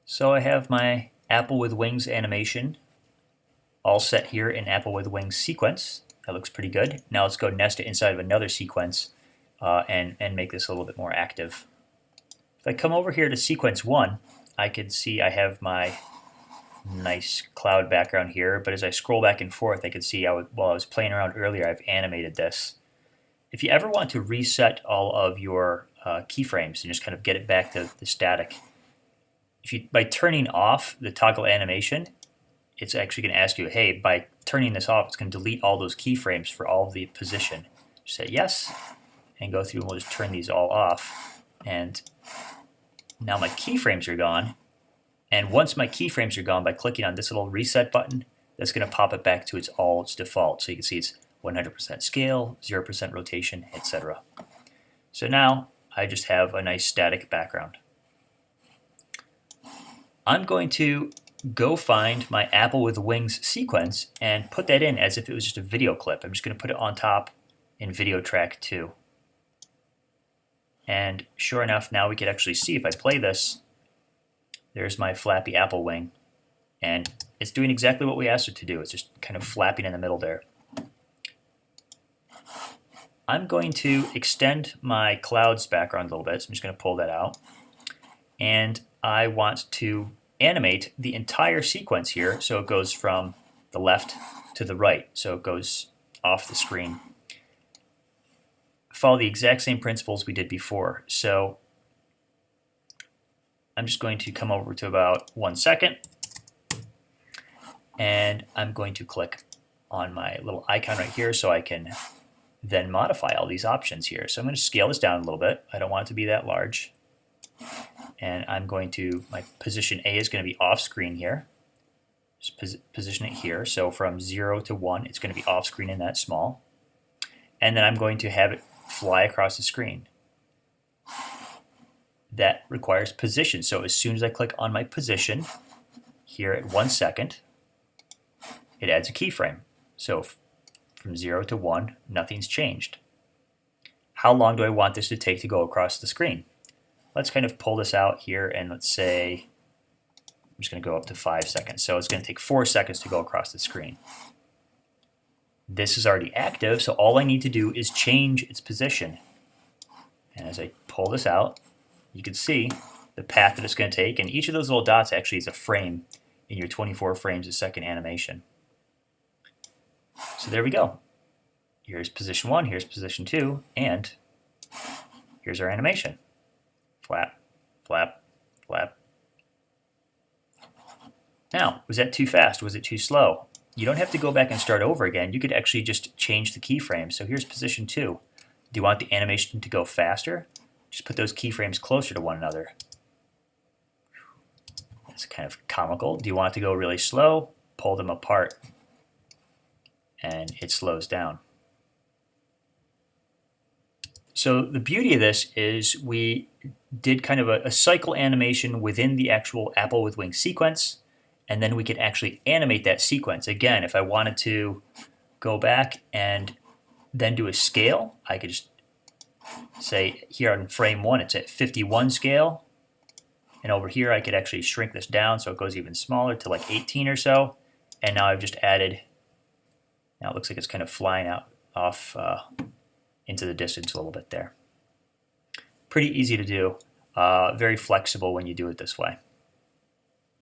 So I have my Apple with Wings animation all set here in Apple with Wings sequence. That looks pretty good. Now let's go nest it inside of another sequence and make this a little bit more active. If I come over here to sequence 1, I can see I have my nice cloud background here, but as I scroll back and forth, I can see while I was playing around earlier, I've animated this. If you ever want to reset all of your keyframes and just kind of get it back to the static, by turning off the toggle animation, it's actually going to ask you, hey, by turning this off, it's going to delete all those keyframes for all of the position. Just say yes, and go through, and we'll just turn these all off. And now my keyframes are gone. And once my keyframes are gone, by clicking on this little reset button, that's going to pop it back to its default. So you can see it's 100% scale, 0% rotation, etc. So now I just have a nice static background. I'm going to go find my Apple with Wings sequence and put that in as if it was just a video clip. I'm just going to put it on top in video track 2. And sure enough, now we can actually see if I play this, there's my flappy apple wing. And it's doing exactly what we asked it to do. It's just kind of flapping in the middle there. I'm going to extend my clouds background a little bit, so I'm just going to pull that out. And I want to animate the entire sequence here, so it goes from the left to the right, so it goes off the screen. Follow the exact same principles we did before. So I'm just going to come over to about 1 second, and I'm going to click on my little icon right here so I can then modify all these options here. So I'm going to scale this down a little bit. I don't want it to be that large. And I'm going to, my position A is going to be off screen here. Just position it here. So from 0 to 1, it's going to be off screen and that small. And then I'm going to have it fly across the screen. That requires position. So as soon as I click on my position here at 1 second, it adds a keyframe. So from 0 to 1, nothing's changed. How long do I want this to take to go across the screen? Let's kind of pull this out here, and let's say I'm just going to go up to 5 seconds. So it's going to take 4 seconds to go across the screen. This is already active, so all I need to do is change its position. And as I pull this out, you can see the path that it's going to take, and each of those little dots actually is a frame in your 24 frames a second animation. So there we go. Here's position 1, here's position 2, and here's our animation. Flap, flap, flap. Now, was that too fast? Was it too slow? You don't have to go back and start over again. You could actually just change the keyframes. So here's position 2. Do you want the animation to go faster? Just put those keyframes closer to one another. That's kind of comical. Do you want it to go really slow? Pull them apart, and it slows down. So the beauty of this is we did kind of a cycle animation within the actual Apple with Wings sequence, and then we could actually animate that sequence. Again, if I wanted to go back and then do a scale, I could just say here on frame 1, it's at 51 scale. And over here, I could actually shrink this down so it goes even smaller to like 18 or so. And now I've just added, now it looks like it's kind of flying out off into the distance a little bit there. Pretty easy to do, very flexible when you do it this way.